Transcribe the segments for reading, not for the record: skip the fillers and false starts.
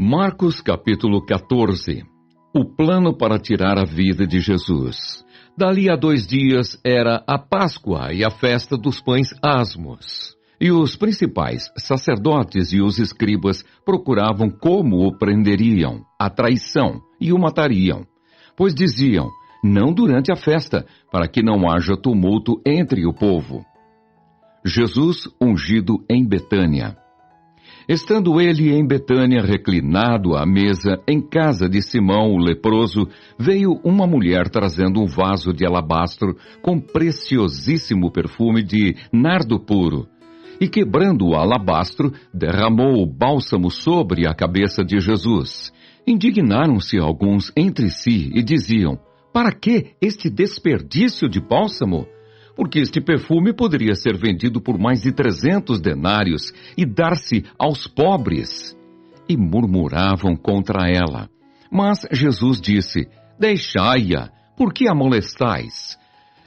Marcos capítulo 14. O plano para tirar a vida de Jesus. Dali a 2 dias era a Páscoa e a festa dos pães asmos. E os principais sacerdotes e os escribas procuravam como o prenderiam, a traição, e o matariam. Pois diziam, não durante a festa, para que não haja tumulto entre o povo. Jesus ungido em Betânia. Estando ele em Betânia reclinado à mesa, em casa de Simão o leproso, veio uma mulher trazendo um vaso de alabastro com preciosíssimo perfume de nardo puro. E quebrando o alabastro, derramou o bálsamo sobre a cabeça de Jesus. Indignaram-se alguns entre si e diziam, para que este desperdício de bálsamo? Porque este perfume poderia ser vendido por mais de 300 denários e dar-se aos pobres. E murmuravam contra ela. Mas Jesus disse, deixai-a, por que a molestais?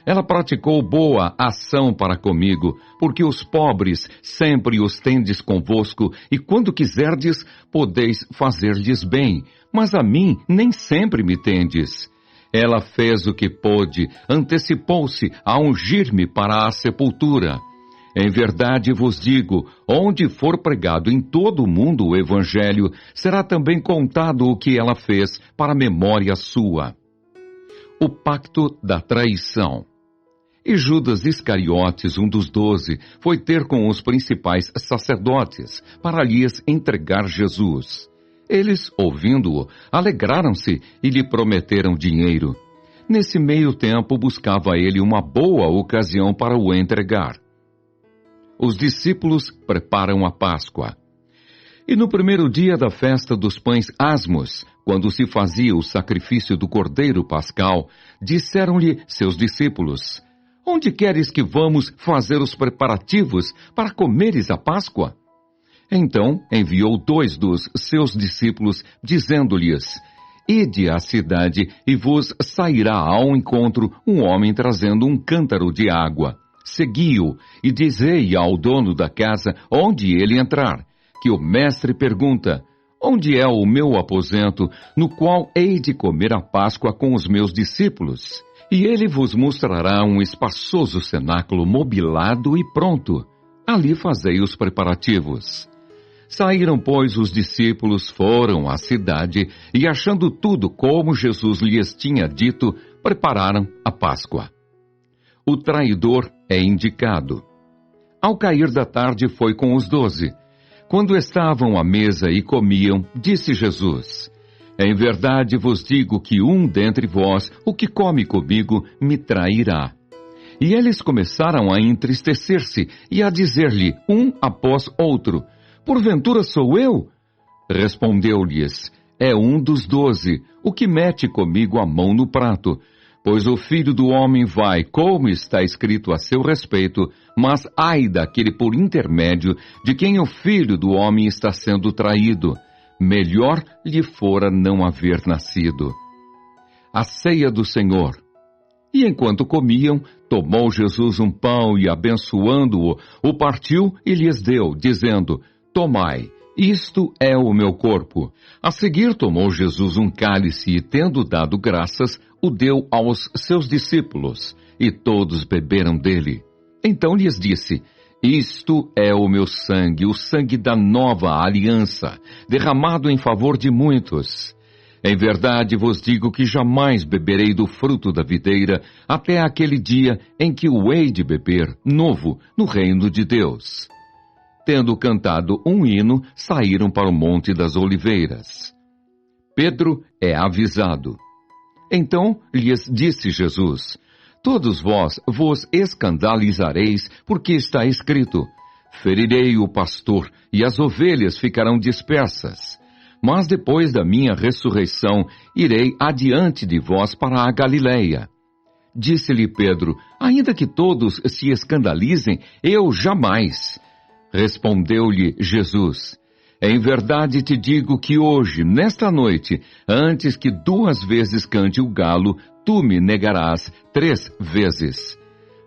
Ela praticou boa ação para comigo, porque os pobres sempre os tendes convosco, e quando quiserdes, podeis fazer-lhes bem, mas a mim nem sempre me tendes. Ela fez o que pôde, antecipou-se a ungir-me para a sepultura. Em verdade vos digo, onde for pregado em todo o mundo o Evangelho, será também contado o que ela fez para a memória sua. O pacto da traição. E Judas Iscariotes, um dos 12, foi ter com os principais sacerdotes, para lhes entregar Jesus. Eles, ouvindo-o, alegraram-se e lhe prometeram dinheiro. Nesse meio tempo, buscava ele uma boa ocasião para o entregar. Os discípulos preparam a Páscoa. E no primeiro dia da festa dos pães asmos, quando se fazia o sacrifício do cordeiro pascal, disseram-lhe seus discípulos, onde queres que vamos fazer os preparativos para comeres a Páscoa? Então enviou 2 dos seus discípulos, dizendo-lhes, ide à cidade e vos sairá ao encontro um homem trazendo um cântaro de água. Segui-o e dizei ao dono da casa onde ele entrar, que o mestre pergunta, onde é o meu aposento, no qual hei de comer a Páscoa com os meus discípulos? E ele vos mostrará um espaçoso cenáculo mobilado e pronto. Ali fazei os preparativos. Saíram, pois, os discípulos, foram à cidade e, achando tudo como Jesus lhes tinha dito, prepararam a Páscoa. O traidor é indicado. Ao cair da tarde foi com os 12. Quando estavam à mesa e comiam, disse Jesus, em verdade vos digo que um dentre vós, o que come comigo, me trairá. E eles começaram a entristecer-se e a dizer-lhe, um após outro, porventura sou eu? Respondeu-lhes, é um dos 12, o que mete comigo a mão no prato. Pois o Filho do Homem vai, como está escrito a seu respeito, mas ai daquele por intermédio de quem o Filho do Homem está sendo traído. Melhor lhe fora não haver nascido. A ceia do Senhor. E enquanto comiam, tomou Jesus um pão e, abençoando-o, o partiu e lhes deu, dizendo, tomai, isto é o meu corpo. A seguir tomou Jesus um cálice e, tendo dado graças, o deu aos seus discípulos, e todos beberam dele. Então lhes disse, isto é o meu sangue, o sangue da nova aliança, derramado em favor de muitos. Em verdade vos digo que jamais beberei do fruto da videira, até aquele dia em que o hei de beber, novo, no reino de Deus. Tendo cantado um hino, saíram para o Monte das Oliveiras. Pedro é avisado. Então lhes disse Jesus, todos vós vos escandalizareis, porque está escrito, ferirei o pastor, e as ovelhas ficarão dispersas. Mas depois da minha ressurreição, irei adiante de vós para a Galileia. Disse-lhe Pedro, ainda que todos se escandalizem, eu jamais. Respondeu-lhe Jesus, em verdade te digo que hoje, nesta noite, antes que 2 vezes cante o galo, tu me negarás 3 vezes.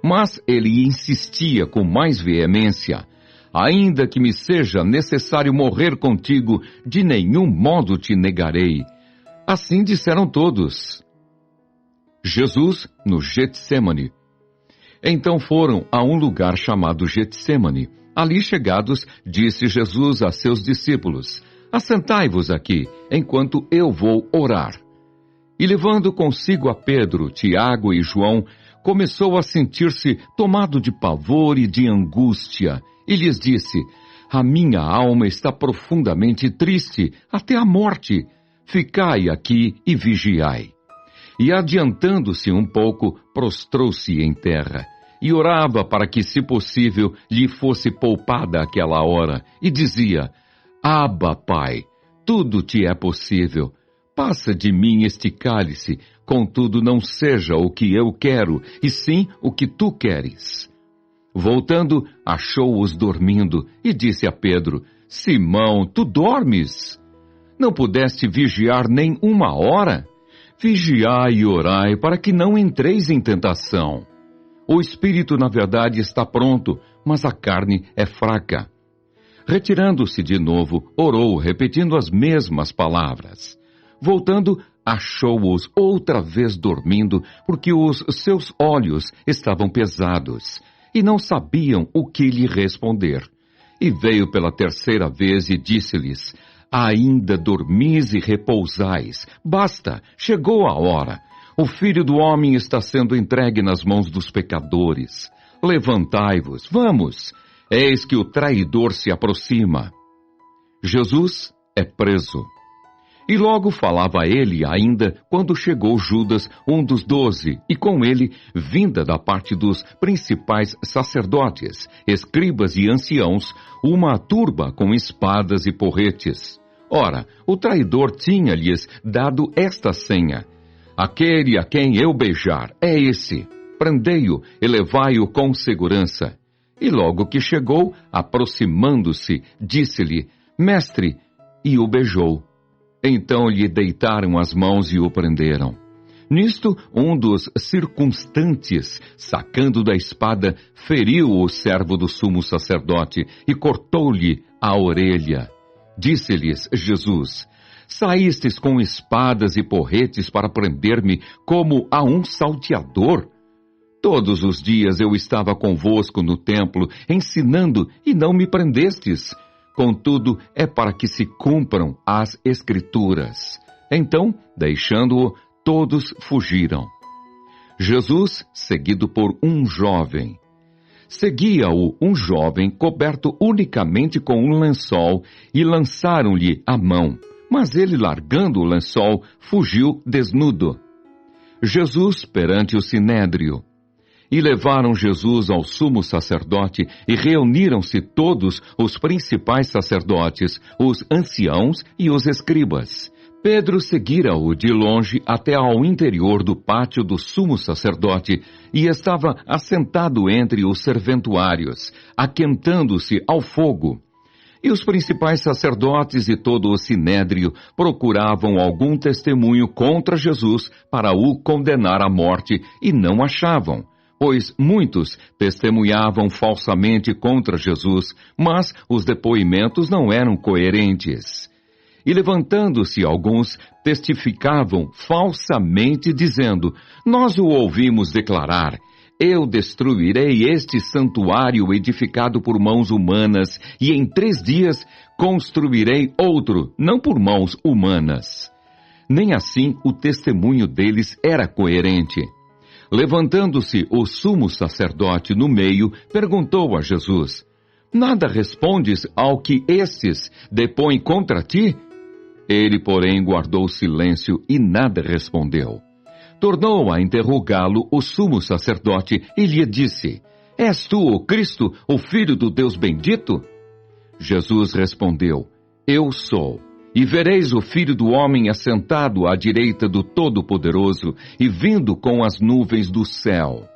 Mas ele insistia com mais veemência, Ainda que me seja necessário morrer contigo, de nenhum modo te negarei. Assim disseram todos. Jesus no Getsêmani. Então foram a um lugar chamado Getsêmani. Ali chegados, disse Jesus a seus discípulos: assentai-vos aqui, enquanto eu vou orar. E levando consigo a Pedro, Tiago e João, começou a sentir-se tomado de pavor e de angústia, e lhes disse: a minha alma está profundamente triste, até a morte. Ficai aqui e vigiai. E adiantando-se um pouco, prostrou-se em terra, e orava para que, se possível, lhe fosse poupada aquela hora, e dizia: Abba, Pai, tudo te é possível. Passa de mim este cálice, contudo não seja o que eu quero, e sim o que tu queres. Voltando, achou-os dormindo, e disse a Pedro: Simão, tu dormes? Não pudeste vigiar nem uma hora? Vigiai e orai, para que não entreis em tentação. O espírito, na verdade, está pronto, mas a carne é fraca. Retirando-se de novo, orou, repetindo as mesmas palavras. Voltando, achou-os outra vez dormindo, porque os seus olhos estavam pesados, e não sabiam o que lhe responder. E veio pela terceira vez e disse-lhes: ainda dormis e repousais. Basta, chegou a hora. O Filho do Homem está sendo entregue nas mãos dos pecadores. Levantai-vos, vamos. Eis que o traidor se aproxima. Jesus é preso. E logo falava ele ainda quando chegou Judas, um dos 12, e com ele, vinda da parte dos principais sacerdotes, escribas e anciãos, uma turba com espadas e porretes. Ora, o traidor tinha-lhes dado esta senha: aquele a quem eu beijar é esse. Prendei-o e levai-o com segurança. E logo que chegou, aproximando-se, disse-lhe: Mestre, e o beijou. Então lhe deitaram as mãos e o prenderam. Nisto, um dos circunstantes, sacando da espada, feriu o servo do sumo sacerdote e cortou-lhe a orelha. Disse-lhes Jesus: saístes com espadas e porretes para prender-me como a um salteador? Todos os dias eu estava convosco no templo, ensinando, e não me prendestes. Contudo, é para que se cumpram as Escrituras. Então, deixando-o, todos fugiram. Jesus, seguido por um jovem. Seguia-o um jovem coberto unicamente com um lençol, e lançaram-lhe a mão. Mas ele, largando o lençol, fugiu desnudo. Jesus perante o sinédrio. E levaram Jesus ao sumo sacerdote, e reuniram-se todos os principais sacerdotes, os anciãos e os escribas. Pedro seguira-o de longe até ao interior do pátio do sumo sacerdote, e estava assentado entre os serventuários, aquentando-se ao fogo. E os principais sacerdotes e todo o sinédrio procuravam algum testemunho contra Jesus para o condenar à morte, e não achavam. Pois muitos testemunhavam falsamente contra Jesus, mas os depoimentos não eram coerentes. E levantando-se alguns, testificavam falsamente, dizendo: nós o ouvimos declarar: eu destruirei este santuário edificado por mãos humanas, e em 3 dias construirei outro, não por mãos humanas. Nem assim o testemunho deles era coerente. Levantando-se o sumo sacerdote no meio, perguntou a Jesus: nada respondes ao que estes depõem contra ti? Ele, porém, guardou silêncio e nada respondeu. Tornou a interrogá-lo o sumo sacerdote e lhe disse: és tu o Cristo, o Filho do Deus bendito? Jesus respondeu: eu sou. E vereis o Filho do Homem assentado à direita do Todo-Poderoso e vindo com as nuvens do céu.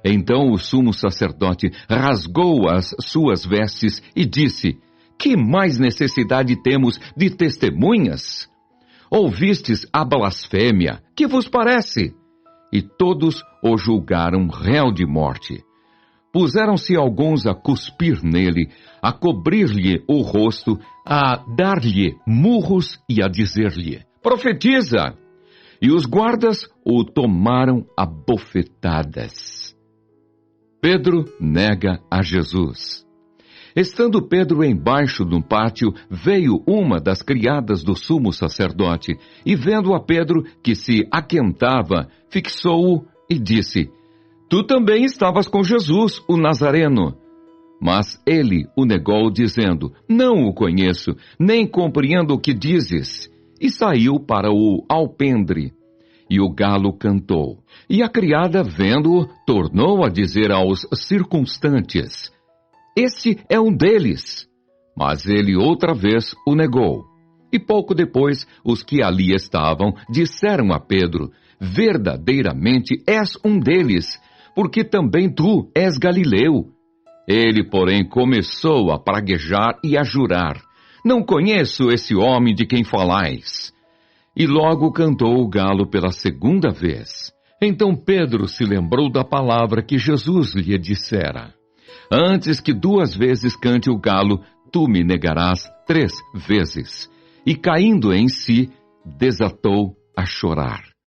Então o sumo sacerdote rasgou as suas vestes e disse: que mais necessidade temos de testemunhas? Ouvistes a blasfêmia, que vos parece? E todos o julgaram réu de morte. puseram-se alguns a cuspir nele, a cobrir-lhe o rosto, a dar-lhe murros e a dizer-lhe: profetiza! E os guardas o tomaram a bofetadas. Pedro nega a Jesus. Estando Pedro embaixo de um pátio, veio uma das criadas do sumo sacerdote, e vendo a Pedro, que se aquentava, fixou-o e disse: tu também estavas com Jesus, o Nazareno. Mas ele o negou, dizendo: não o conheço, nem compreendo o que dizes. E saiu para o alpendre. E o galo cantou. E a criada, vendo-o, tornou a dizer aos circunstantes: este é um deles. Mas ele outra vez o negou. E pouco depois, os que ali estavam disseram a Pedro: verdadeiramente és um deles, porque também tu és galileu. Ele, porém, começou a praguejar e a jurar: não conheço esse homem de quem falais. E logo cantou o galo pela segunda vez. Então Pedro se lembrou da palavra que Jesus lhe dissera: antes que 2 vezes cante o galo, tu me negarás 3 vezes. E caindo em si, desatou a chorar.